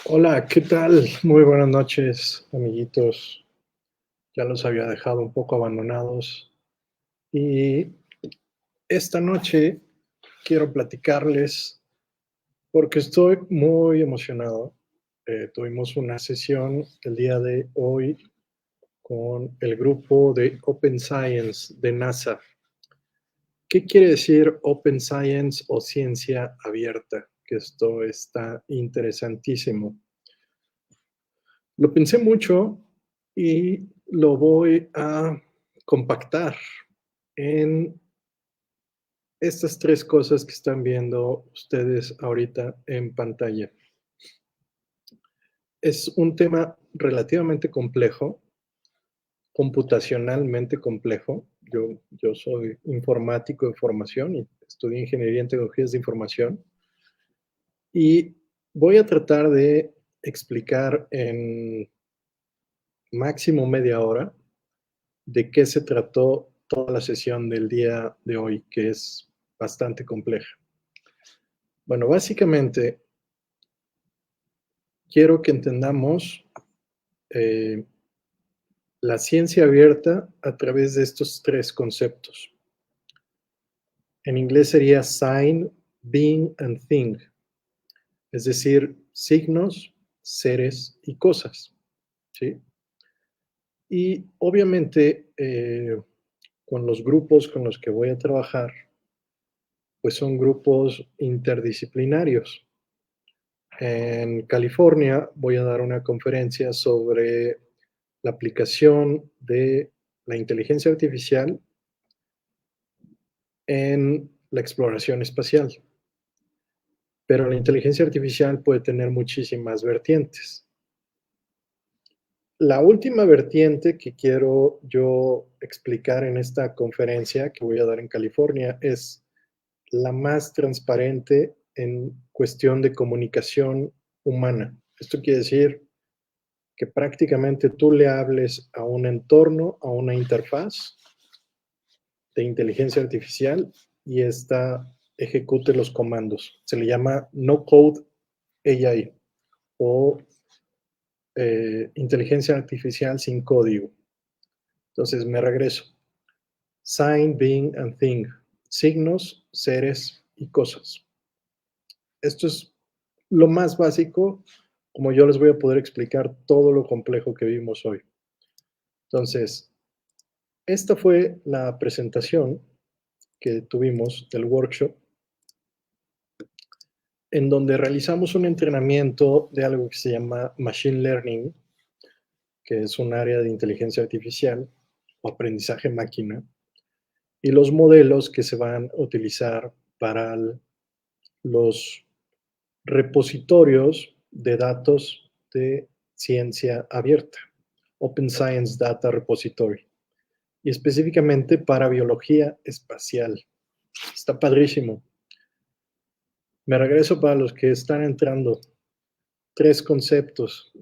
Hola, ¿qué tal? Muy buenas noches, amiguitos. Ya los había dejado un poco abandonados y esta noche quiero platicarles porque estoy muy emocionado. Tuvimos una sesión el día de hoy con el grupo de Open Science de NASA. ¿Qué quiere decir Open Science o ciencia abierta? Que esto está interesantísimo. Lo pensé mucho y lo voy a compactar en estas tres cosas que están viendo ustedes ahorita en pantalla. Es un tema relativamente complejo, computacionalmente complejo. Yo soy informático de formación y estudié ingeniería en tecnologías de información y voy a tratar de explicar en máximo media hora de qué se trató toda la sesión del día de hoy, que es bastante compleja. Bueno, básicamente quiero que entendamos eh, la ciencia abierta a través de estos tres conceptos. En inglés sería sign, being and thing, es decir, signos, seres y cosas. ¿Sí? Y obviamente con los grupos con los que voy a trabajar, pues son grupos interdisciplinarios. En California voy a dar una conferencia sobre la aplicación de la inteligencia artificial en la exploración espacial. Pero la inteligencia artificial puede tener muchísimas vertientes. La última vertiente que quiero yo explicar en esta conferencia que voy a dar en California es la más transparente en cuestión de comunicación humana. Esto quiere decir que prácticamente tú le hables a un entorno, a una interfaz de inteligencia artificial y esta ejecute los comandos. Se le llama no code AI o inteligencia artificial sin código. Entonces me regreso. Sign, being and thing. Signos, seres y cosas. Esto es lo más básico, como yo les voy a poder explicar todo lo complejo que vimos hoy. Entonces, esta fue la presentación que tuvimos del workshop, en donde realizamos un entrenamiento de algo que se llama Machine Learning, que es un área de inteligencia artificial o aprendizaje máquina, y los modelos que se van a utilizar para los repositorios de datos de ciencia abierta, Open Science Data Repository, y específicamente para biología espacial. Está padrísimo. Me regreso para los que están entrando. Tres conceptos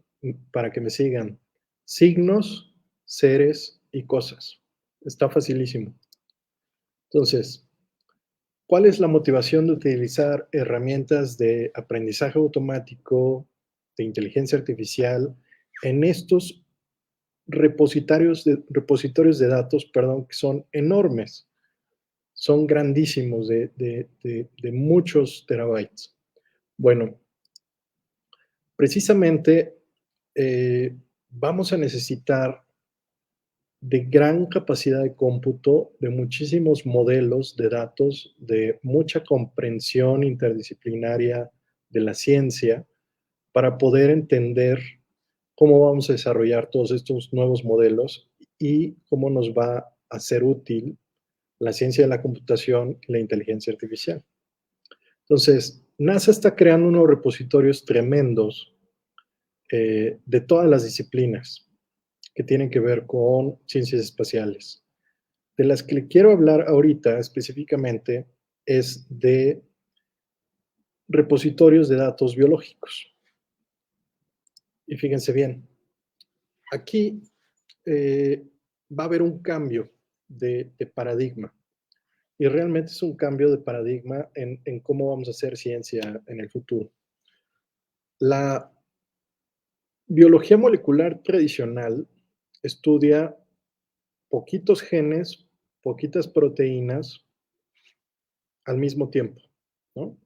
para que me sigan. Signos, seres y cosas. Está facilísimo. Entonces, ¿cuál es la motivación de utilizar herramientas de aprendizaje automático, de inteligencia artificial, en estos repositorios de datos, perdón, que son enormes? Son grandísimos, de muchos terabytes. Bueno, precisamente vamos a necesitar de gran capacidad de cómputo, de muchísimos modelos de datos, de mucha comprensión interdisciplinaria de la ciencia para poder entender cómo vamos a desarrollar todos estos nuevos modelos y cómo nos va a ser útil la ciencia de la computación y la inteligencia artificial. Entonces, NASA está creando unos repositorios tremendos de todas las disciplinas que tienen que ver con ciencias espaciales. De las que le quiero hablar ahorita específicamente es de repositorios de datos biológicos. Y fíjense bien, aquí va a haber un cambio de paradigma. Y realmente es un cambio de paradigma en cómo vamos a hacer ciencia en el futuro. La Biología molecular tradicional estudia poquitos genes, poquitas proteínas al mismo tiempo, ¿no?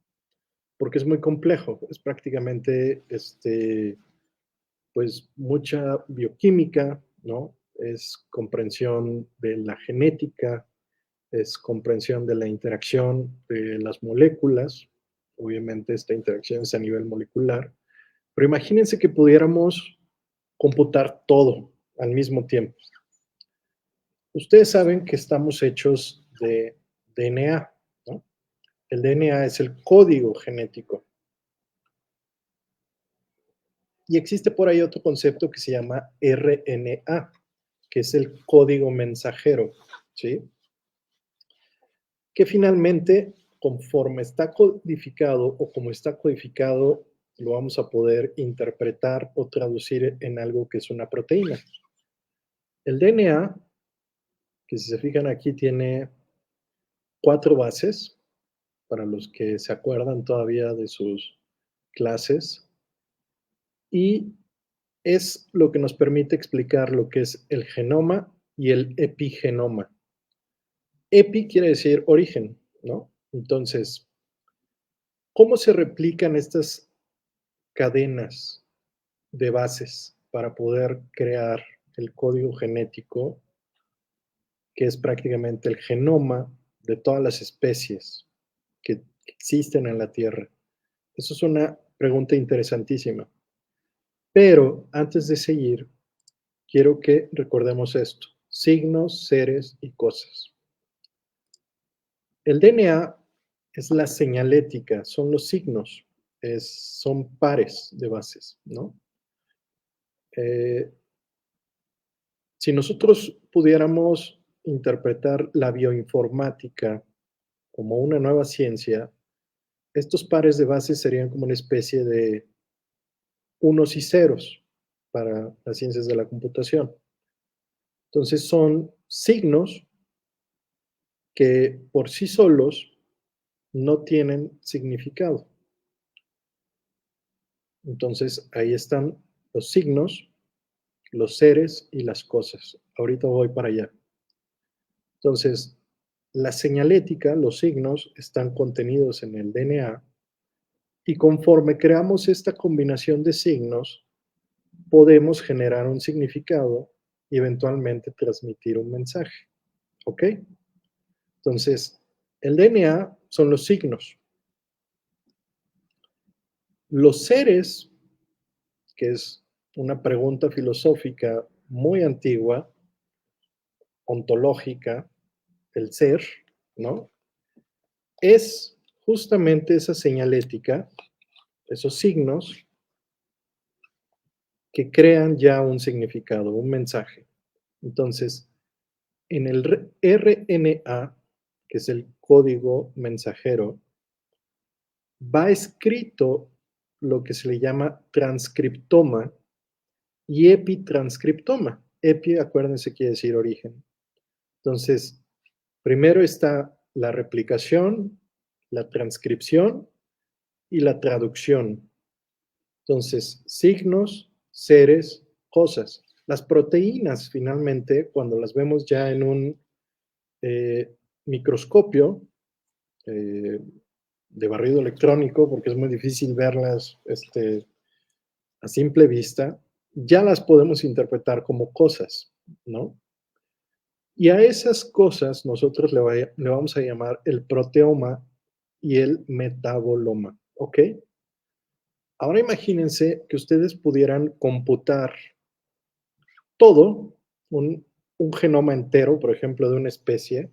Porque es muy complejo, es prácticamente, pues, mucha bioquímica, ¿no? Es comprensión de la genética, es comprensión de la interacción de las moléculas. Obviamente, esta interacción es a nivel molecular, pero imagínense que pudiéramos computar todo al mismo tiempo. Ustedes saben que estamos hechos de DNA, ¿no? El DNA es el código genético. Y existe por ahí otro concepto que se llama RNA, que es el código mensajero, ¿sí? Que finalmente, conforme está codificado o como está codificado, lo vamos a poder interpretar o traducir en algo que es una proteína. El DNA, que si se fijan aquí, tiene 4 bases, para los que se acuerdan todavía de sus clases, y es lo que nos permite explicar lo que es el genoma y el epigenoma. Epi quiere decir origen, ¿no? Entonces, ¿cómo se replican estas cadenas de bases para poder crear el código genético, que es prácticamente el genoma de todas las especies que existen en la Tierra? Eso es una pregunta interesantísima. Pero antes de seguir, quiero que recordemos esto: signos, seres y cosas. El DNA es la señalética, son los signos, son pares de bases, ¿no? Eh, si nosotros pudiéramos interpretar la bioinformática como una nueva ciencia, estos pares de bases serían como una especie de unos y ceros para las ciencias de la computación. Entonces son signos que por sí solos no tienen significado. Entonces ahí están los signos, los seres y las cosas. Ahorita voy para allá. Entonces, la señalética, los signos, están contenidos en el DNA y conforme creamos esta combinación de signos, podemos generar un significado y eventualmente transmitir un mensaje. ¿Ok? Entonces, el DNA son los signos. Los seres, que es una pregunta filosófica muy antigua, ontológica, el ser, ¿no? Es justamente esa señalética, esos signos que crean ya un significado, un mensaje. Entonces, en el RNA, que es el código mensajero, va escrito lo que se le llama transcriptoma y epitranscriptoma. Epi, acuérdense, quiere decir origen. Entonces, primero está la replicación, la transcripción y la traducción. Entonces, signos, seres, cosas. Las proteínas, finalmente, cuando las vemos ya en un microscopio eh, de barrido electrónico, porque es muy difícil verlas a simple vista, ya las podemos interpretar como cosas, ¿no? Y a esas cosas nosotros le vamos a llamar el proteoma y el metaboloma, ¿ok? Ahora imagínense que ustedes pudieran computar todo, un genoma entero, por ejemplo, de una especie,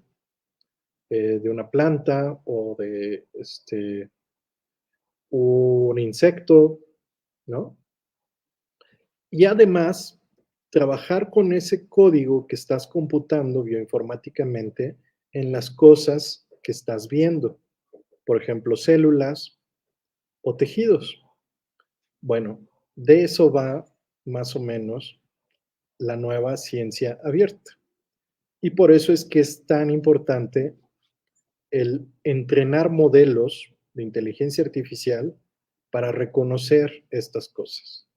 de una planta o de un insecto, ¿no? Y además, trabajar con ese código que estás computando bioinformáticamente en las cosas que estás viendo, por ejemplo, células o tejidos. Bueno, de eso va más o menos la nueva ciencia abierta. Y por eso es que es tan importante el entrenar modelos de inteligencia artificial para reconocer estas cosas.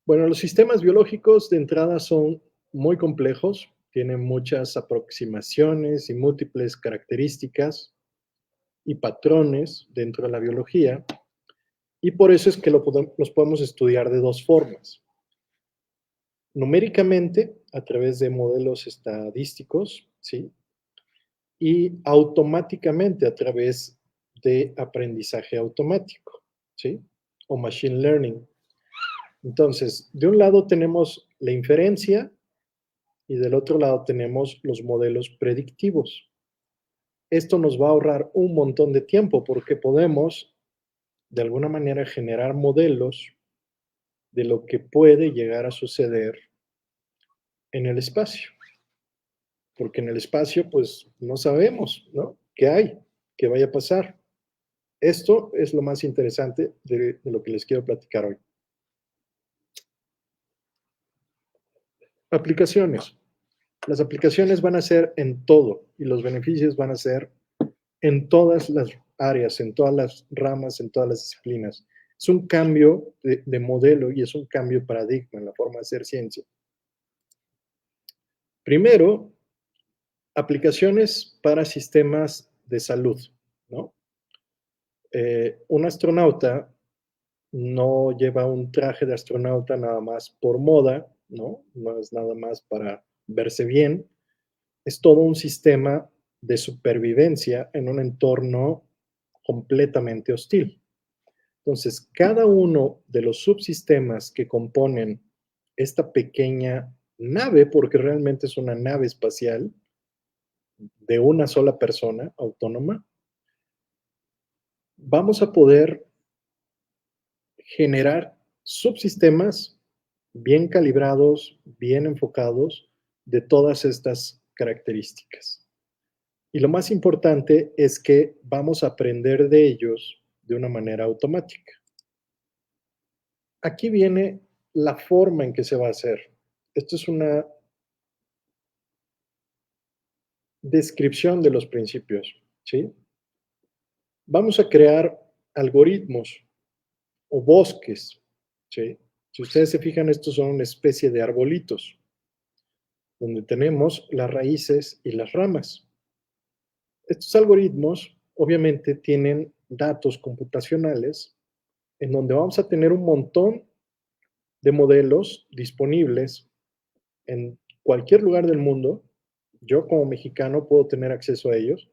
Bueno, los sistemas biológicos de entrada son muy complejos, tienen muchas aproximaciones y múltiples características y patrones dentro de la biología, y por eso es que los podemos estudiar de dos formas. Numéricamente, a través de modelos estadísticos, ¿sí? Y automáticamente a través de aprendizaje automático, ¿sí? O machine learning. Entonces, de un lado tenemos la inferencia y del otro lado tenemos los modelos predictivos. Esto nos va a ahorrar un montón de tiempo porque podemos, de alguna manera, generar modelos de lo que puede llegar a suceder en el espacio. Porque en el espacio, pues, no sabemos, ¿no? ¿Qué hay? ¿Qué vaya a pasar? Esto es lo más interesante de lo que les quiero platicar hoy. Aplicaciones. Las aplicaciones van a ser en todo y los beneficios van a ser en todas las áreas, en todas las ramas, en todas las disciplinas. Es un cambio de modelo y es un cambio de paradigma en la forma de hacer ciencia. Primero, aplicaciones para sistemas de salud, ¿no? Un astronauta no lleva un traje de astronauta nada más por moda, ¿no? No es nada más para verse bien. Es todo un sistema de supervivencia en un entorno completamente hostil. Entonces, cada uno de los subsistemas que componen esta pequeña nave, porque realmente es una nave espacial de una sola persona autónoma, vamos a poder generar subsistemas bien calibrados, bien enfocados de todas estas características. Y lo más importante es que vamos a aprender de ellos de una manera automática. Aquí viene la forma en que se va a hacer. Esto es una descripción de los principios, ¿sí? Vamos a crear algoritmos o bosques, ¿sí? Si ustedes se fijan, estos son una especie de arbolitos, donde tenemos las raíces y las ramas. Estos algoritmos, obviamente, tienen datos computacionales en donde vamos a tener un montón de modelos disponibles en cualquier lugar del mundo. Yo como mexicano puedo tener acceso a ellos.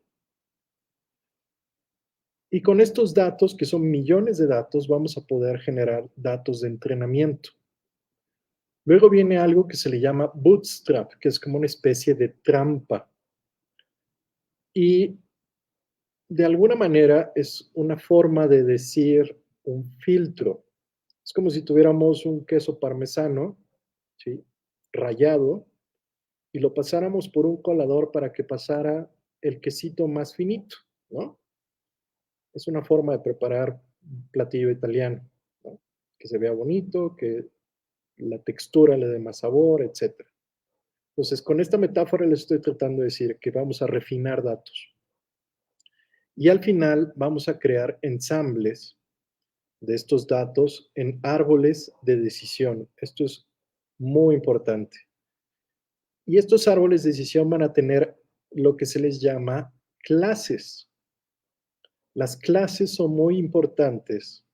Y con estos datos, que son millones de datos, vamos a poder generar datos de entrenamiento. Luego viene algo que se le llama bootstrap, que es como una especie de trampa. Y de alguna manera es una forma de decir un filtro. Es como si tuviéramos un queso parmesano, ¿sí? Rallado, y lo pasáramos por un colador para que pasara el quesito más finito, ¿no? Es una forma de preparar un platillo italiano, ¿no? Que se vea bonito, que la textura le dé más sabor, etcétera. Entonces, con esta metáfora les estoy tratando de decir que vamos a refinar datos. Y al final vamos a crear ensambles de estos datos en árboles de decisión. Esto es muy importante. Y estos árboles de decisión van a tener lo que se les llama clases. Las clases son muy importantes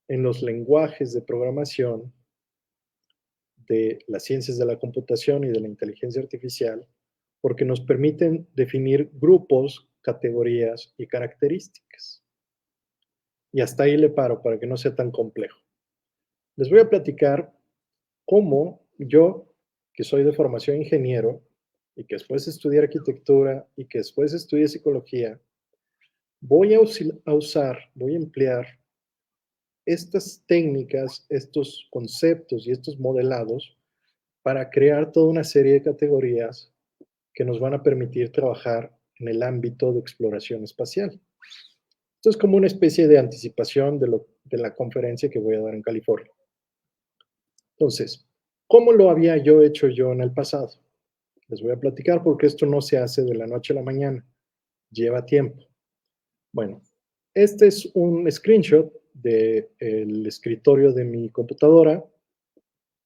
en los lenguajes de programación de las ciencias de la computación y de la inteligencia artificial, porque nos permiten definir grupos, categorías y características. Y hasta ahí le paro para que no sea tan complejo. Les voy a platicar cómo yo, que soy de formación ingeniero y que después estudié arquitectura y que después estudié psicología, voy a usar, voy a emplear estas técnicas, estos conceptos y estos modelados para crear toda una serie de categorías que nos van a permitir trabajar en el ámbito de exploración espacial. Esto es como una especie de anticipación de la conferencia que voy a dar en California. Entonces, ¿cómo lo había yo hecho yo en el pasado? Les voy a platicar porque esto no se hace de la noche a la mañana, lleva tiempo. Bueno, este es un screenshot del escritorio de mi computadora.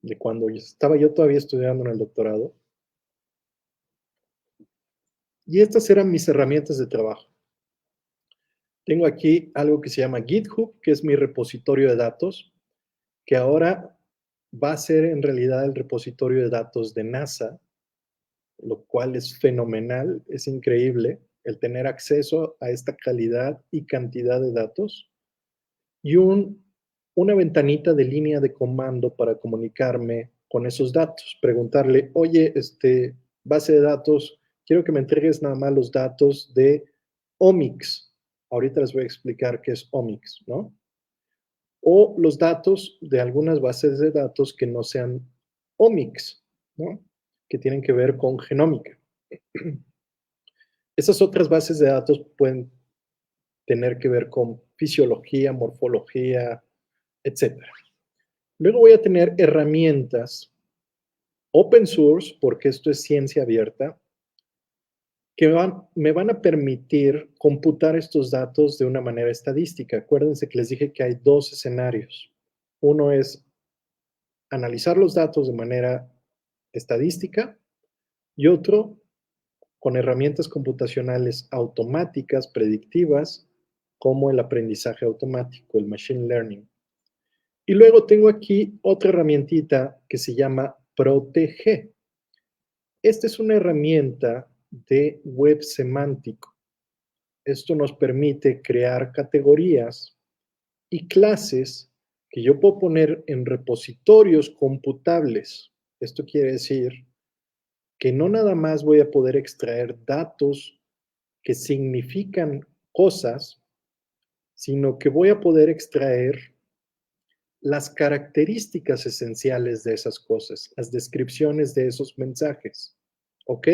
de cuando estaba yo todavía estudiando en el doctorado. Y estas eran mis herramientas de trabajo. Tengo aquí algo que se llama GitHub, que es mi repositorio de datos, que ahora va a ser en realidad el repositorio de datos de NASA, lo cual es fenomenal, es increíble el tener acceso a esta calidad y cantidad de datos y una ventanita de línea de comando para comunicarme con esos datos, preguntarle, oye, base de datos, quiero que me entregues nada más los datos de Omics. Ahorita les voy a explicar qué es Omics, ¿no? O los datos de algunas bases de datos que no sean Omics, ¿no? Que tienen que ver con genómica. Esas otras bases de datos pueden tener que ver con fisiología, morfología, etcétera. Luego voy a tener herramientas open source, porque esto es ciencia abierta, que me van a permitir computar estos datos de una manera estadística. Acuérdense que les dije que hay dos escenarios. Uno es analizar los datos de manera estadística y otro con herramientas computacionales automáticas, predictivas, como el aprendizaje automático, el machine learning. Y luego tengo aquí otra herramientita que se llama Protege. Esta es una herramienta de web semántico. Esto nos permite crear categorías y clases que yo puedo poner en repositorios computables. Esto quiere decir que no nada más voy a poder extraer datos que significan cosas, sino que voy a poder extraer las características esenciales de esas cosas, las descripciones de esos mensajes. ¿Ok?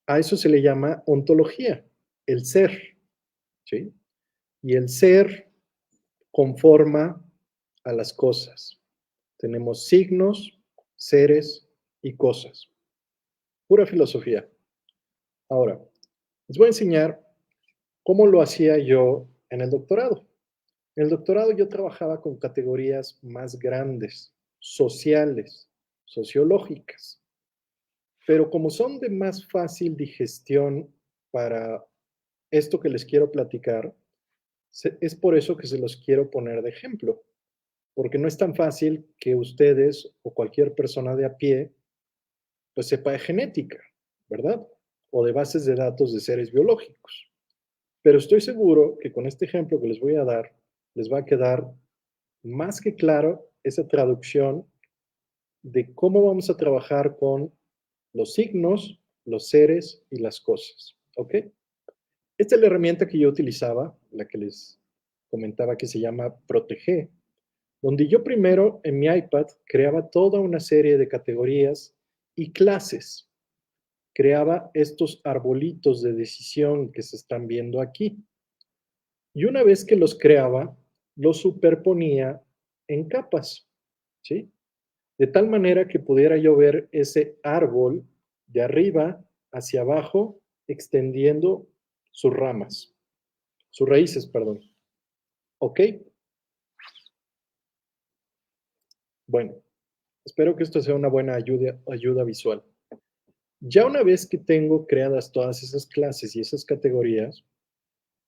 A eso se le llama ontología, el ser. ¿Sí? Y el ser conforma a las cosas. Tenemos signos, seres y cosas. Pura filosofía. Ahora, les voy a enseñar cómo lo hacía yo en el doctorado. En el doctorado yo trabajaba con categorías más grandes, sociales, sociológicas, pero como son de más fácil digestión para esto que les quiero platicar, es por eso que se los quiero poner de ejemplo, porque no es tan fácil que ustedes o cualquier persona de a pie pues sepa de genética, ¿verdad? O de bases de datos de seres biológicos. Pero estoy seguro que con este ejemplo que les voy a dar, les va a quedar más que claro esa traducción de cómo vamos a trabajar con los signos, los seres y las cosas. ¿Ok? Esta es la herramienta que yo utilizaba, la que les comentaba que se llama Protege, donde yo primero en mi iPad creaba toda una serie de categorías y clases. Creaba estos arbolitos de decisión que se están viendo aquí. Y una vez que los creaba, los superponía en capas, ¿sí? De tal manera que pudiera yo ver ese árbol de arriba hacia abajo, extendiendo sus ramas, sus raíces, perdón. ¿Ok? Bueno, espero que esto sea una buena ayuda visual. Ya una vez que tengo creadas todas esas clases y esas categorías,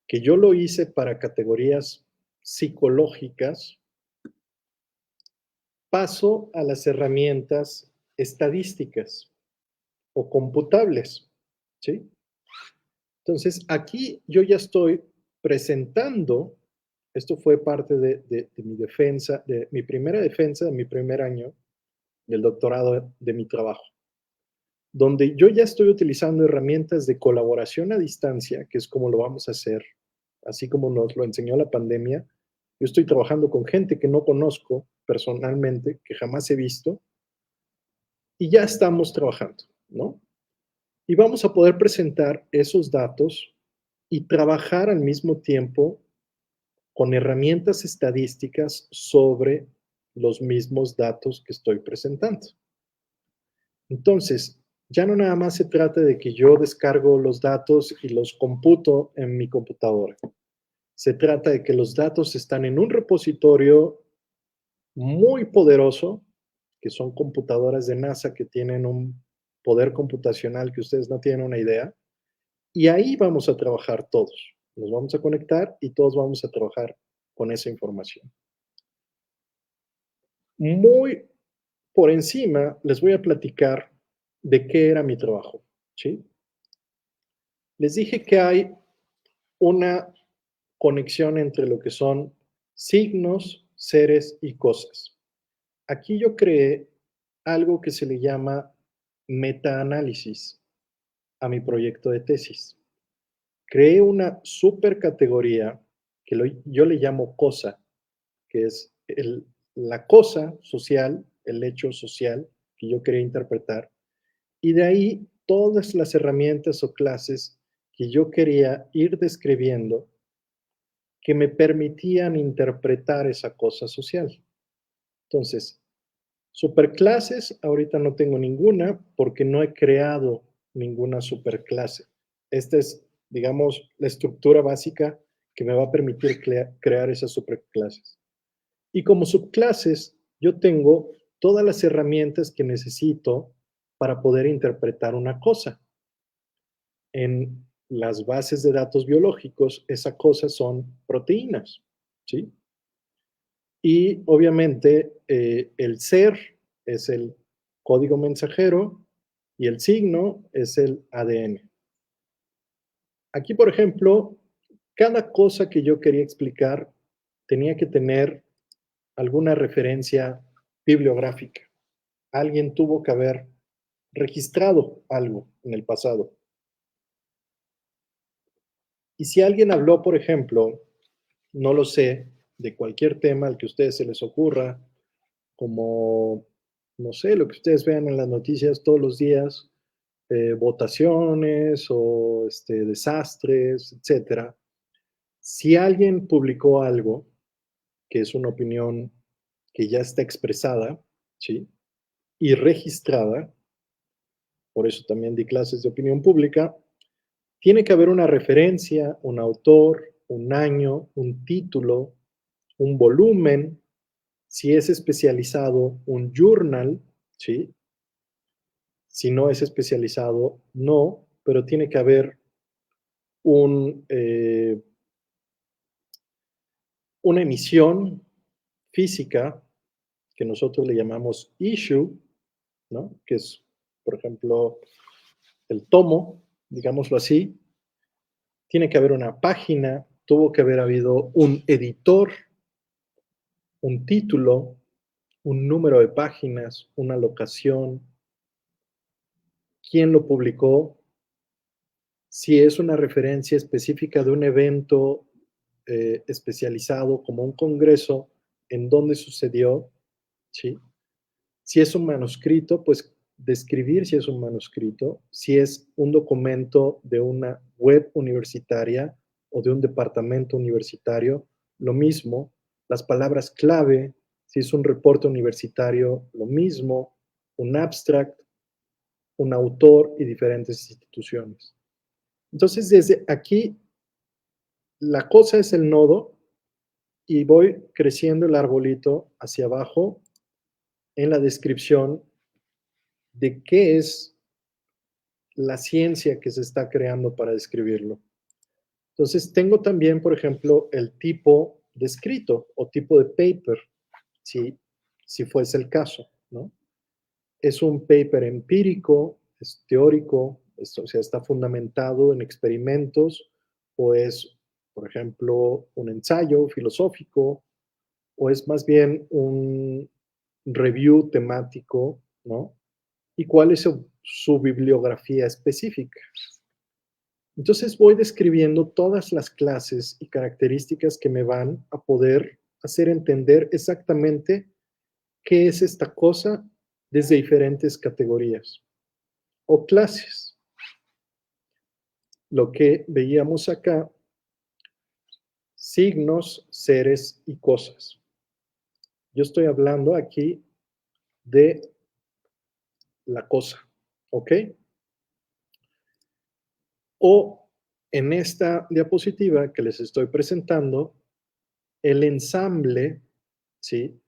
que yo lo hice para categorías psicológicas, paso a las herramientas estadísticas o computables, ¿sí? Entonces, aquí yo ya estoy presentando, esto fue parte de mi defensa, de mi primera defensa de mi primer año del doctorado de mi trabajo, donde yo ya estoy utilizando herramientas de colaboración a distancia, que es como lo vamos a hacer, así como nos lo enseñó la pandemia. Yo estoy trabajando con gente que no conozco personalmente, que jamás he visto, y ya estamos trabajando, ¿no? Y vamos a poder presentar esos datos y trabajar al mismo tiempo con herramientas estadísticas sobre los mismos datos que estoy presentando. Entonces, ya no nada más se trata de que yo descargo los datos y los computo en mi computadora. Se trata de que los datos están en un repositorio muy poderoso que son computadoras de NASA que tienen un poder computacional que ustedes no tienen una idea, y ahí vamos a trabajar todos. Nos vamos a conectar y todos vamos a trabajar con esa información. Muy por encima, les voy a platicar de qué era mi trabajo, ¿sí? Les dije que hay una conexión entre lo que son signos, seres y cosas. Aquí yo creé algo que se le llama metaanálisis a mi proyecto de tesis. Creé una supercategoría que yo le llamo cosa, que es la cosa social, el hecho social que yo quería interpretar, y de ahí todas las herramientas o clases que yo quería ir describiendo que me permitían interpretar esa cosa social. Entonces, superclases, ahorita no tengo ninguna porque no he creado ninguna superclase. Esta es, digamos, la estructura básica que me va a permitir crear esas superclases. Y como subclases, yo tengo todas las herramientas que necesito para poder interpretar una cosa. En las bases de datos biológicos, esa cosa son proteínas, ¿sí? Y obviamente el ser es el código mensajero y el signo es el ADN. Aquí, por ejemplo, cada cosa que yo quería explicar tenía que tener alguna referencia bibliográfica. Alguien tuvo que haber registrado algo en el pasado. Y si alguien habló, por ejemplo, no lo sé, de cualquier tema al que a ustedes se les ocurra, como, no sé, lo que ustedes vean en las noticias todos los días, votaciones o desastres, etcétera. Si alguien publicó algo que es una opinión que ya está expresada, ¿sí? Y registrada, por eso también di clases de opinión pública, tiene que haber una referencia, un autor, un año, un título, un volumen, si es especializado, un journal, ¿sí? Si no es especializado, no, pero tiene que haber un, una emisión física que nosotros le llamamos issue, ¿no? Que es, por ejemplo, el tomo, digámoslo así. Tiene que haber una página, tuvo que haber habido un editor, un título, un número de páginas, una locación, quién lo publicó, si es una referencia específica de un evento especializado como un congreso, en dónde sucedió, ¿sí? Si es un manuscrito, pues describir si es un manuscrito, si es un documento de una web universitaria o de un departamento universitario, lo mismo, las palabras clave, si es un reporte universitario, lo mismo, un abstract, un autor y diferentes instituciones. Entonces, desde aquí, la cosa es el nodo y voy creciendo el arbolito hacia abajo en la descripción de qué es la ciencia que se está creando para describirlo. Entonces, tengo también, por ejemplo, el tipo de escrito o tipo de paper, si fuese el caso, ¿no? Es un paper empírico, es teórico, o sea, está fundamentado en experimentos, o es, por ejemplo, un ensayo filosófico, o es más bien un review temático, ¿no? ¿Y cuál es su bibliografía específica? Entonces voy describiendo todas las clases y características que me van a poder hacer entender exactamente qué es esta cosa desde diferentes categorías o clases. Lo que veíamos acá, signos, seres y cosas. Yo estoy hablando aquí de la cosa, ¿ok? O en esta diapositiva que les estoy presentando, el ensamble, ¿sí?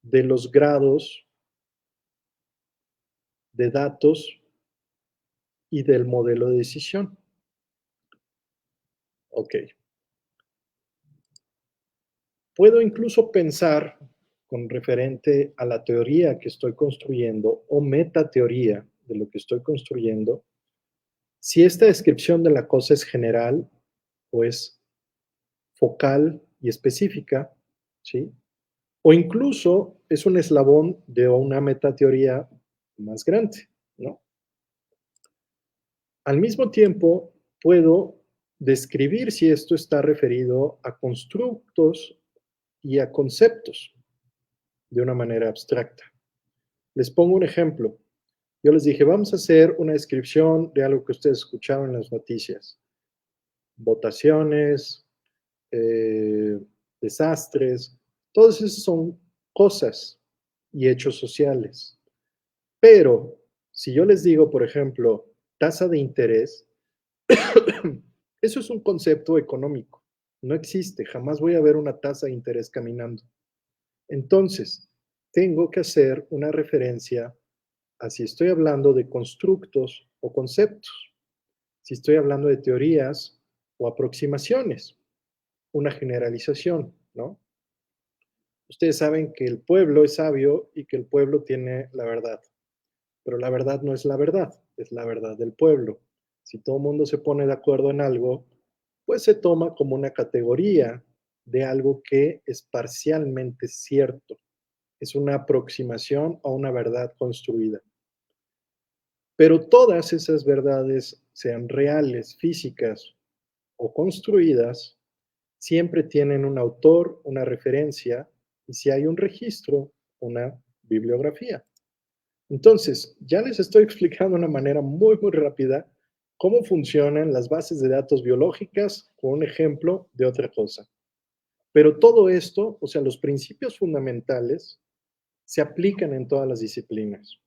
De los grados de datos y del modelo de decisión. Ok. Puedo incluso pensar con referente a la teoría que estoy construyendo o metateoría de lo que estoy construyendo, si esta descripción de la cosa es general o es focal y específica, ¿sí? O incluso es un eslabón de una metateoría más grande, ¿no? Al mismo tiempo, puedo describir si esto está referido a constructos y a conceptos de una manera abstracta. Les pongo un ejemplo. Yo les dije, vamos a hacer una descripción de algo que ustedes escucharon en las noticias. Votaciones, eh, desastres, todas esas son cosas y hechos sociales. Pero si yo les digo, por ejemplo, tasa de interés, eso es un concepto económico. No existe, jamás voy a ver una tasa de interés caminando. Entonces, tengo que hacer una referencia a si estoy hablando de constructos o conceptos, si estoy hablando de teorías o aproximaciones, una generalización, ¿no? Ustedes saben que el pueblo es sabio y que el pueblo tiene la verdad, pero la verdad no es la verdad del pueblo. Si todo el mundo se pone de acuerdo en algo, pues se toma como una categoría de algo que es parcialmente cierto. Es una aproximación a una verdad construida. Pero todas esas verdades, sean reales, físicas o construidas, siempre tienen un autor, una referencia, y si hay un registro, una bibliografía. Entonces, ya les estoy explicando de una manera muy rápida cómo funcionan las bases de datos biológicas con un ejemplo de otra cosa. Pero todo esto, o sea, los principios fundamentales, se aplican en todas las disciplinas.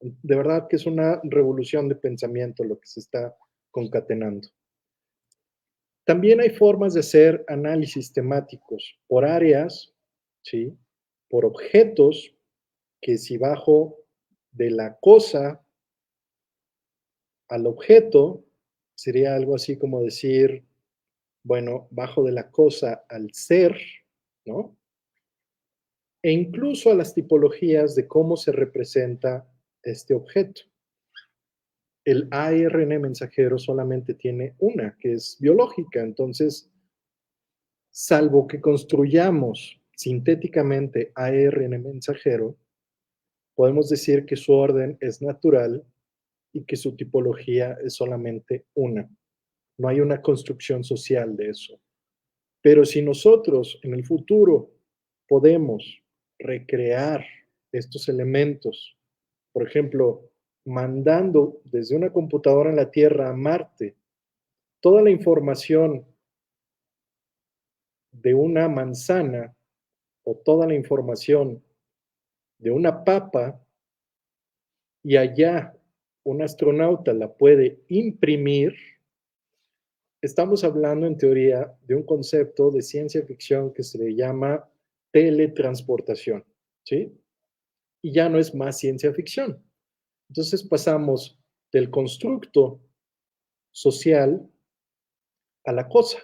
De verdad que es una revolución de pensamiento lo que se está concatenando. También hay formas de hacer análisis temáticos por áreas, ¿sí? Por objetos, que si bajo de la cosa al objeto, sería algo así como decir, bueno, bajo de la cosa al ser, ¿no? E incluso a las tipologías de cómo se representa este objeto. El ARN mensajero solamente tiene una, que es biológica, entonces, salvo que construyamos sintéticamente ARN mensajero, podemos decir que su orden es natural y que su tipología es solamente una. No hay una construcción social de eso. Pero si nosotros en el futuro podemos recrear estos elementos, por ejemplo, mandando desde una computadora en la Tierra a Marte toda la información de una manzana o toda la información de una papa y allá un astronauta la puede imprimir, estamos hablando en teoría de un concepto de ciencia ficción que se le llama teletransportación, ¿sí? Y ya no es más ciencia ficción. Entonces pasamos del constructo social a la cosa,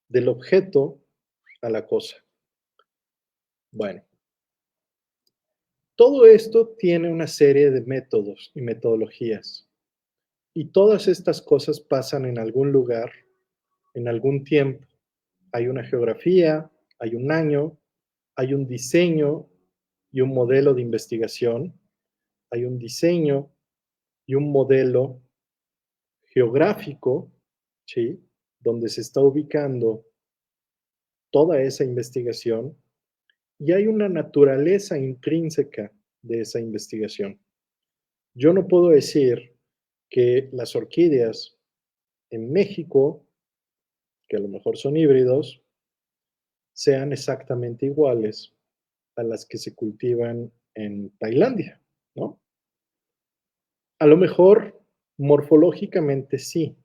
del objeto a la cosa. Bueno, todo esto tiene una serie de métodos y metodologías. Y todas estas cosas pasan en algún lugar, en algún tiempo. Hay una geografía, hay un año, hay un diseño y un modelo de investigación, hay un diseño y un modelo geográfico, ¿sí? Donde se está ubicando toda esa investigación y hay una naturaleza intrínseca de esa investigación. Yo no puedo decir que las orquídeas en México, que a lo mejor son híbridos, sean exactamente iguales a las que se cultivan en Tailandia, ¿no? A lo mejor morfológicamente sí,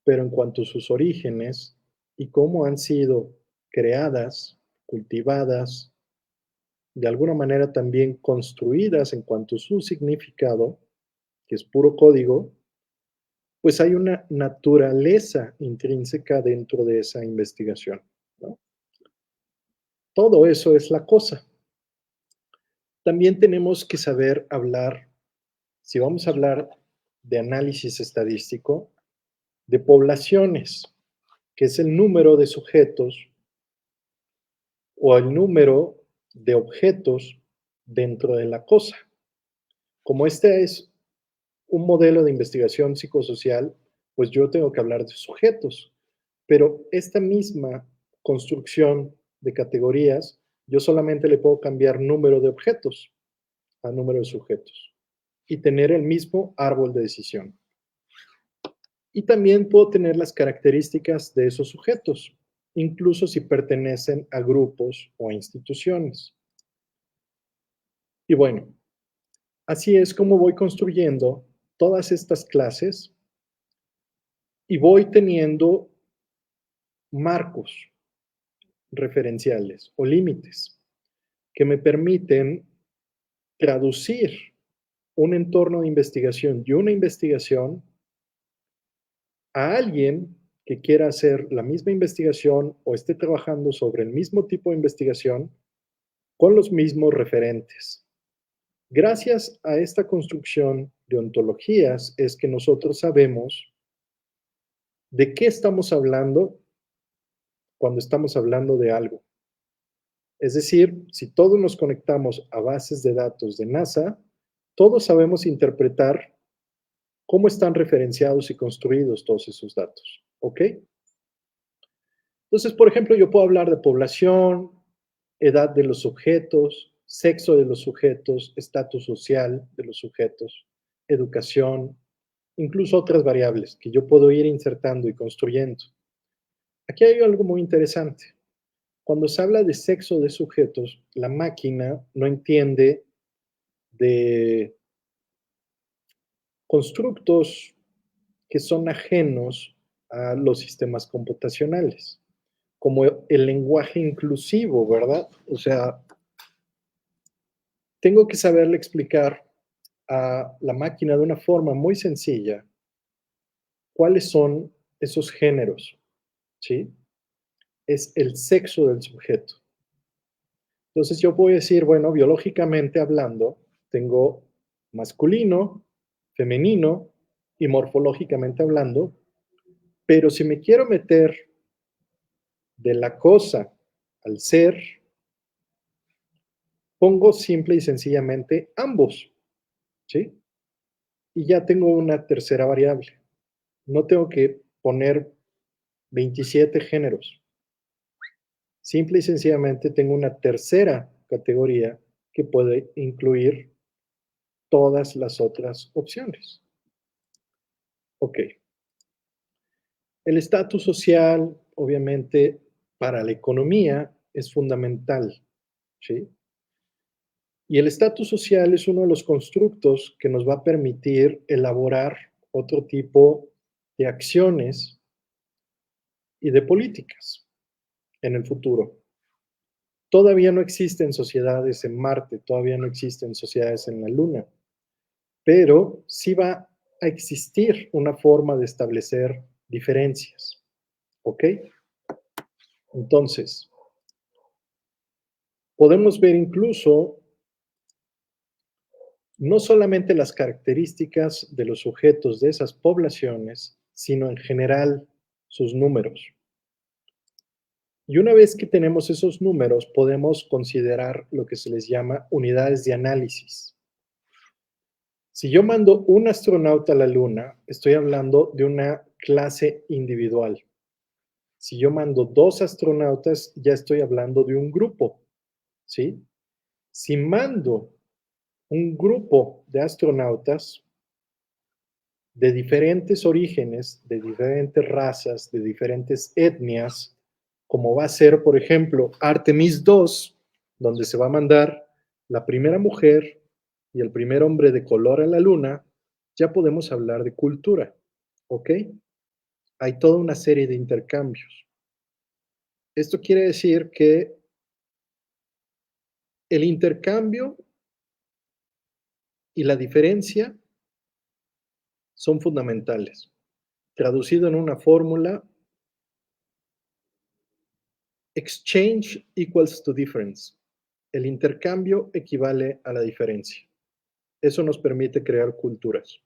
pero en cuanto a sus orígenes y cómo han sido creadas, cultivadas de alguna manera también construidas en cuanto a su significado, que es puro código, pues hay una naturaleza intrínseca dentro de esa investigación, ¿no? Todo eso es la cosa. También tenemos que saber hablar, si vamos a hablar de análisis estadístico, de poblaciones, que es el número de sujetos o el número de objetos dentro de la cosa. Como este es un modelo de investigación psicosocial, pues yo tengo que hablar de sujetos, pero esta misma construcción de categorías, yo solamente le puedo cambiar número de objetos a número de sujetos y tener el mismo árbol de decisión. Y también puedo tener las características de esos sujetos, incluso si pertenecen a grupos o a instituciones. Y bueno, así es como voy construyendo todas estas clases y voy teniendo marcos referenciales o límites que me permiten traducir un entorno de investigación y una investigación a alguien que quiera hacer la misma investigación o esté trabajando sobre el mismo tipo de investigación con los mismos referentes. Gracias a esta construcción de ontologías es que nosotros sabemos de qué estamos hablando cuando estamos hablando de algo. Es decir, si todos nos conectamos a bases de datos de NASA, todos sabemos interpretar cómo están referenciados y construidos todos esos datos. ¿Ok? Entonces, por ejemplo, yo puedo hablar de población, edad de los sujetos, sexo de los sujetos, estatus social de los sujetos, educación, incluso otras variables que yo puedo ir insertando y construyendo. Aquí hay algo muy interesante. Cuando se habla de sexo de sujetos, la máquina no entiende de constructos que son ajenos a los sistemas computacionales, como el lenguaje inclusivo, ¿verdad? O sea, tengo que saberle explicar a la máquina de una forma muy sencilla cuáles son esos géneros, ¿sí? Es el sexo del sujeto. Entonces yo puedo decir, bueno, biológicamente hablando, tengo masculino, femenino y morfológicamente hablando, pero si me quiero meter de la cosa al ser, pongo simple y sencillamente ambos, ¿sí? Y ya tengo una tercera variable. No tengo que poner 27 géneros. Simple y sencillamente tengo una tercera categoría que puede incluir todas las otras opciones. Ok. El estatus social, obviamente, para la economía es fundamental, ¿sí? Y el estatus social es uno de los constructos que nos va a permitir elaborar otro tipo de acciones y de políticas en el futuro. Todavía no existen sociedades en Marte, todavía no existen sociedades en la Luna, pero sí va a existir una forma de establecer diferencias, ¿ok? Entonces, podemos ver incluso no solamente las características de los sujetos de esas poblaciones, sino en general sus números. Y una vez que tenemos esos números, podemos considerar lo que se les llama unidades de análisis. Si yo mando un astronauta a la Luna, estoy hablando de una clase individual. Si yo mando 2 astronautas, ya estoy hablando de un grupo, ¿sí? Si mando un grupo de astronautas de diferentes orígenes, de diferentes razas, de diferentes etnias, como va a ser, por ejemplo, Artemis 2, donde se va a mandar la primera mujer y el primer hombre de color a la Luna, ya podemos hablar de cultura, ¿ok? Hay toda una serie de intercambios. Esto quiere decir que El intercambio y la diferencia son fundamentales. Traducido en una fórmula, exchange equals to difference. El intercambio equivale a la diferencia. Eso nos permite crear culturas.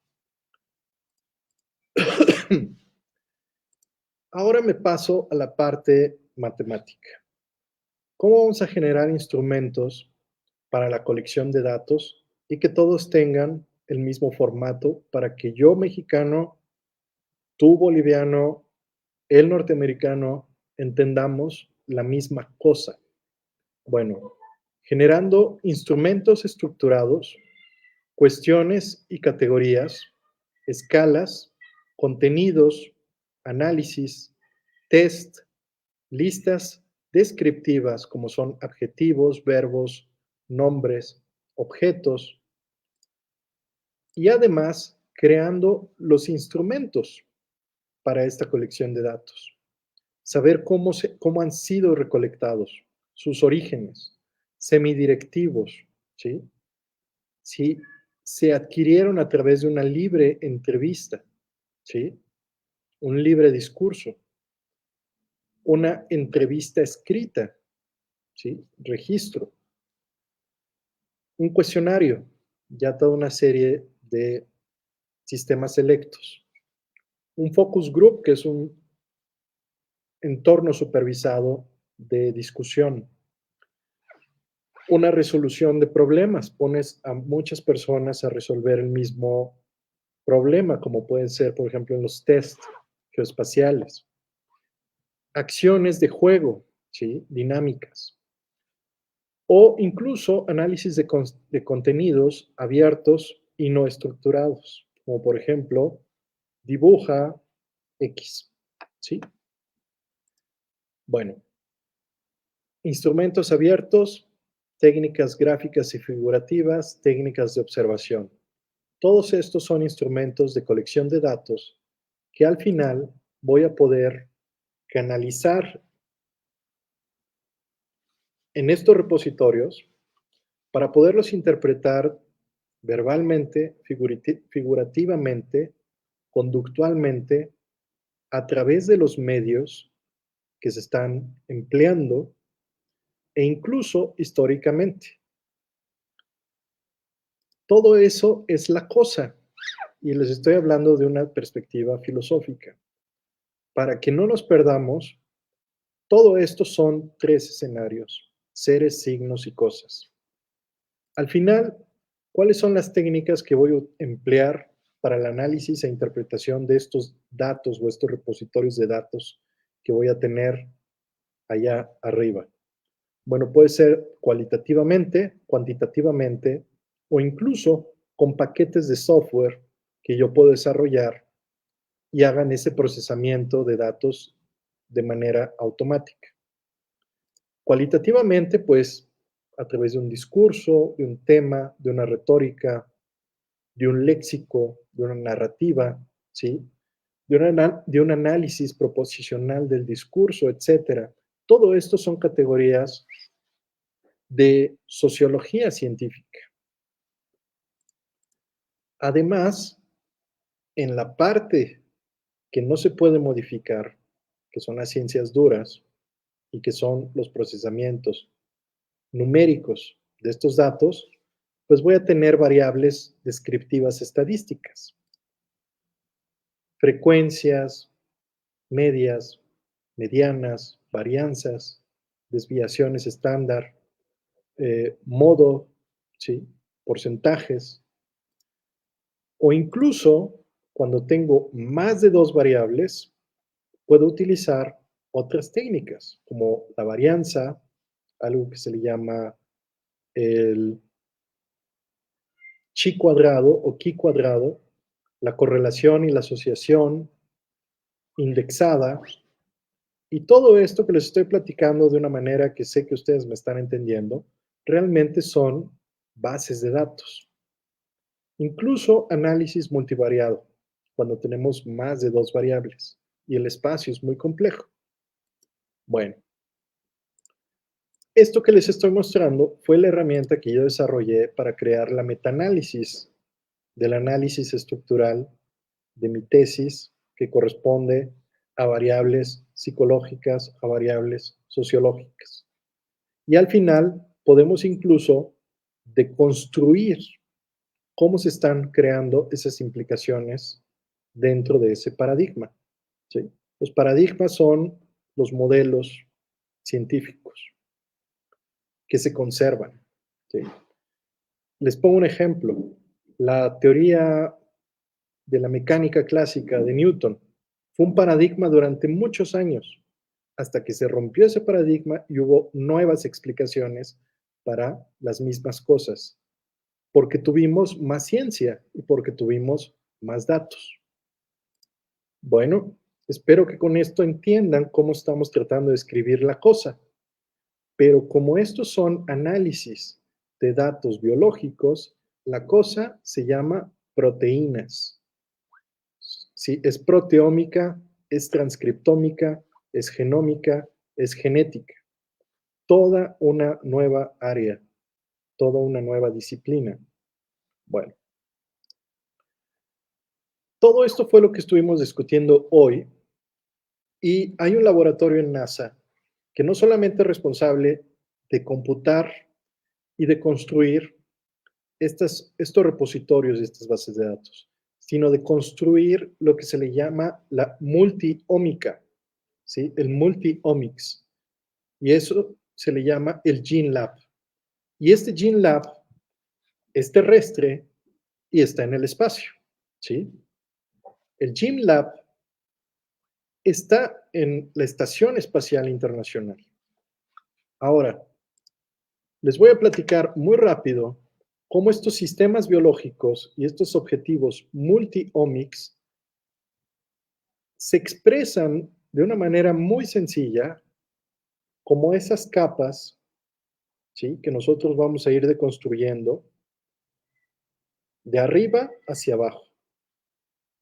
Ahora me paso a la parte matemática. ¿Cómo vamos a generar instrumentos para la colección de datos y que todos tengan el mismo formato para que yo mexicano, tú boliviano, el norteamericano, entendamos la misma cosa? Bueno, generando instrumentos estructurados, cuestiones y categorías, escalas, contenidos, análisis, test, listas descriptivas como son adjetivos, verbos, nombres, objetos, y además creando los instrumentos para esta colección de datos. Saber cómo han sido recolectados, sus orígenes, semidirectivos, ¿sí? Si se adquirieron a través de una libre entrevista, ¿sí? Un libre discurso, una entrevista escrita, ¿sí? Registro, un cuestionario, ya toda una serie de sistemas selectos, un focus group, que es un entorno supervisado de discusión, una resolución de problemas, pones a muchas personas a resolver el mismo problema, como pueden ser, por ejemplo, en los test geoespaciales, acciones de juego, ¿sí? Dinámicas, o incluso análisis de contenidos abiertos y no estructurados, como por ejemplo, dibuja X, ¿sí? Bueno, instrumentos abiertos, técnicas gráficas y figurativas, técnicas de observación. Todos estos son instrumentos de colección de datos que al final voy a poder canalizar en estos repositorios para poderlos interpretar verbalmente, figurativamente, conductualmente, a través de los medios que se están empleando e incluso históricamente. Todo eso es la cosa, y les estoy hablando de una perspectiva filosófica. Para que no nos perdamos, todo esto son tres escenarios: seres, signos y cosas. Al final, ¿cuáles son las técnicas que voy a emplear para el análisis e interpretación de estos datos o estos repositorios de datos que voy a tener allá arriba? Bueno, puede ser cualitativamente, cuantitativamente o incluso con paquetes de software que yo puedo desarrollar y hagan ese procesamiento de datos de manera automática. Cualitativamente, pues, a través de un discurso, de un tema, de una retórica, de un léxico, de una narrativa, ¿sí? De un análisis proposicional del discurso, etcétera. Todo esto son categorías de sociología científica. Además, en la parte que no se puede modificar, que son las ciencias duras y que son los procesamientos numéricos de estos datos, pues voy a tener variables descriptivas estadísticas, frecuencias, medias, medianas, varianzas, desviaciones estándar, modo, ¿sí? Porcentajes, o incluso cuando tengo más de dos variables, puedo utilizar otras técnicas como la varianza, algo que se le llama el chi cuadrado o qui cuadrado, la correlación y la asociación indexada, y todo esto que les estoy platicando de una manera que sé que ustedes me están entendiendo, realmente son bases de datos. Incluso análisis multivariado, cuando tenemos más de dos variables y el espacio es muy complejo. Bueno, Esto que les estoy mostrando fue la herramienta que yo desarrollé para crear la metaanálisis del análisis estructural de mi tesis, que corresponde a variables psicológicas, a variables sociológicas. Y al final podemos incluso deconstruir cómo se están creando esas implicaciones dentro de ese paradigma. ¿Sí? Los paradigmas son los modelos científicos que se conservan. ¿Sí? Les pongo un ejemplo. La teoría de la mecánica clásica de Newton fue un paradigma durante muchos años, hasta que se rompió ese paradigma y hubo nuevas explicaciones para las mismas cosas, porque tuvimos más ciencia y porque tuvimos más datos. Bueno, espero que con esto entiendan cómo estamos tratando de escribir la cosa, pero como estos son análisis de datos biológicos, la cosa se llama proteínas. Sí, es proteómica, es transcriptómica, es genómica, es genética. Toda una nueva área, toda una nueva disciplina. Bueno, todo esto fue lo que estuvimos discutiendo hoy y hay un laboratorio en NASA que no solamente es responsable de computar y de construir estos repositorios y estas bases de datos, sino de construir lo que se le llama la multiómica, ¿sí? El multiomics. Y eso se le llama el Gene Lab. Y este Gene Lab es terrestre y está en el espacio, ¿sí? El Gene Lab está en la Estación Espacial Internacional. Ahora, les voy a platicar muy rápido cómo estos sistemas biológicos y estos objetivos multiomics se expresan de una manera muy sencilla como esas capas, ¿sí? Que nosotros vamos a ir deconstruyendo de arriba hacia abajo.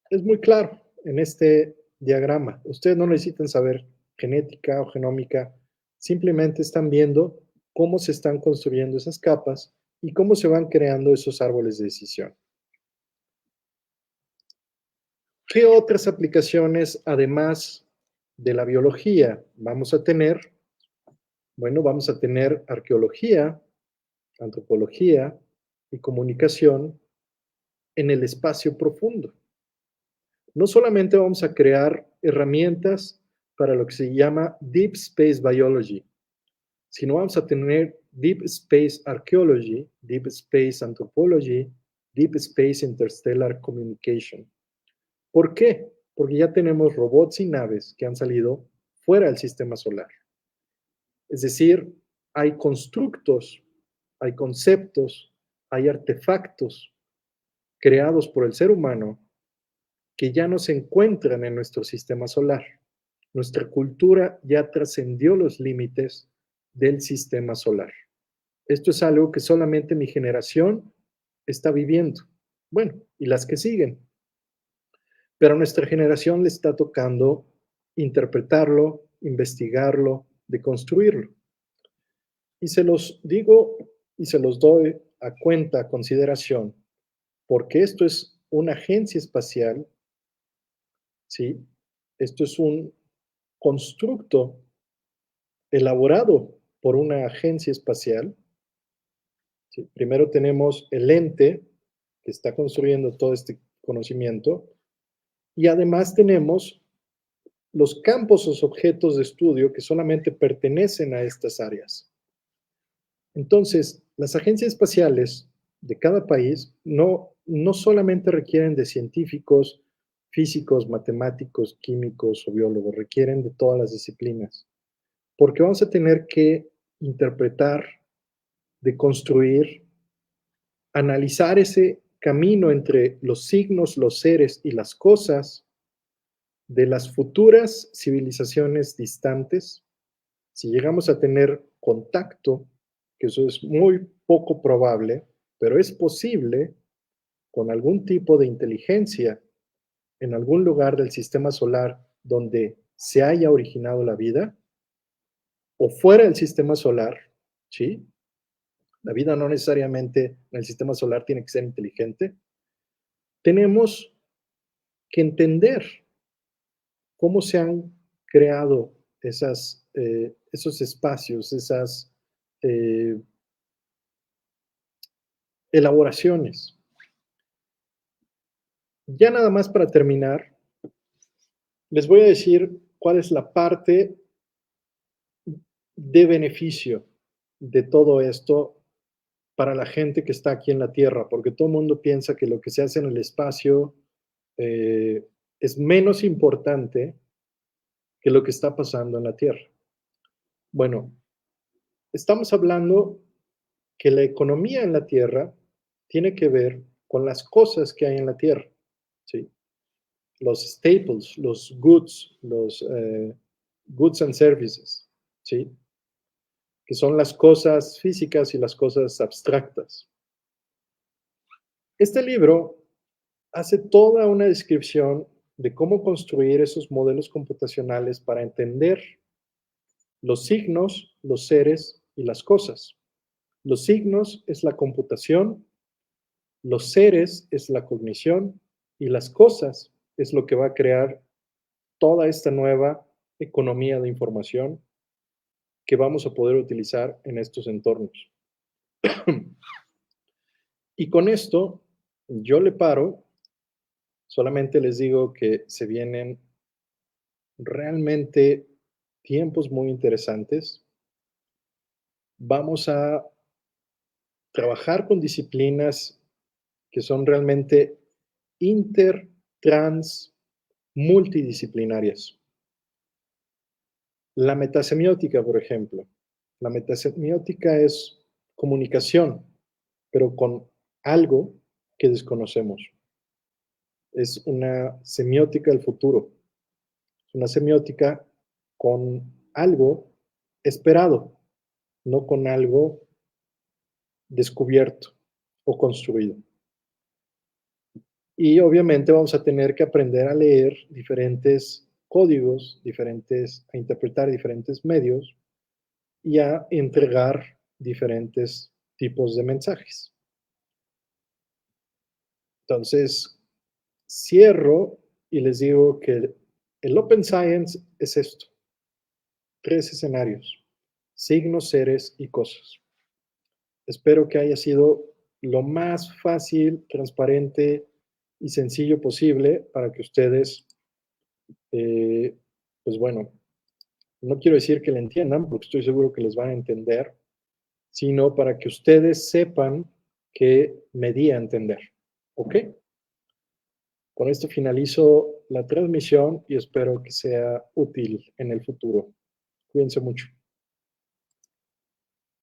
Es muy claro en este diagrama. Ustedes no necesitan saber genética o genómica, simplemente están viendo cómo se están construyendo esas capas y cómo se van creando esos árboles de decisión. ¿Qué otras aplicaciones, además de la biología, vamos a tener? Bueno, vamos a tener arqueología, antropología y comunicación en el espacio profundo. No solamente vamos a crear herramientas para lo que se llama Deep Space Biology, sino vamos a tener Deep Space Archaeology, Deep Space Anthropology, Deep Space Interstellar Communication. ¿Por qué? Porque ya tenemos robots y naves que han salido fuera del sistema solar. Es decir, hay constructos, hay conceptos, hay artefactos creados por el ser humano que ya no se encuentran en nuestro sistema solar. Nuestra cultura ya trascendió los límites del sistema solar. Esto es algo que solamente mi generación está viviendo. Bueno, y las que siguen. Pero a nuestra generación le está tocando interpretarlo, investigarlo, deconstruirlo. Y se los digo y se los doy a cuenta, a consideración, porque esto es una agencia espacial, ¿sí? Esto es un constructo elaborado por una agencia espacial. ¿Sí? Primero tenemos el ente que está construyendo todo este conocimiento y además tenemos los campos o objetos de estudio que solamente pertenecen a estas áreas. Entonces, las agencias espaciales de cada país no solamente requieren de científicos, físicos, matemáticos, químicos o biólogos, requieren de todas las disciplinas, porque vamos a tener que interpretar, deconstruir, analizar ese camino entre los signos, los seres y las cosas de las futuras civilizaciones distantes. Si llegamos a tener contacto, que eso es muy poco probable, pero es posible, con algún tipo de inteligencia en algún lugar del sistema solar donde se haya originado la vida, o fuera del sistema solar, ¿sí? La vida no necesariamente en el sistema solar tiene que ser inteligente. Tenemos que entender cómo se han creado esos espacios, esas eh, elaboraciones. Ya nada más para terminar, les voy a decir cuál es la parte de beneficio de todo esto para la gente que está aquí en la Tierra, porque todo el mundo piensa que lo que se hace en el espacio eh, es menos importante que lo que está pasando en la Tierra. Bueno, estamos hablando que la economía en la Tierra tiene que ver con las cosas que hay en la Tierra, ¿sí? Los staples, los goods and services, ¿sí? Que son las cosas físicas y las cosas abstractas. Este libro hace toda una descripción de cómo construir esos modelos computacionales para entender los signos, los seres y las cosas. Los signos es la computación, los seres es la cognición y las cosas es lo que va a crear toda esta nueva economía de información que vamos a poder utilizar en estos entornos. Y con esto yo le paro, solamente les digo que se vienen realmente tiempos muy interesantes. Vamos a trabajar con disciplinas que son realmente inter, trans, multidisciplinarias. La metasemiótica, por ejemplo. La metasemiótica es comunicación, pero con algo que desconocemos. Es una semiótica del futuro. Es una semiótica con algo esperado, no con algo descubierto o construido. Y obviamente vamos a tener que aprender a leer diferentes códigos, a interpretar diferentes medios y a entregar diferentes tipos de mensajes. Entonces, cierro y les digo que el Open Science es esto: 3 escenarios, signos, seres y cosas. Espero que haya sido lo más fácil, transparente y sencillo posible para que ustedes, eh, pues bueno, no quiero decir que le entiendan, porque estoy seguro que les van a entender, sino para que ustedes sepan que me di a entender. ¿Ok? Con esto finalizo la transmisión y espero que sea útil en el futuro. Cuídense mucho.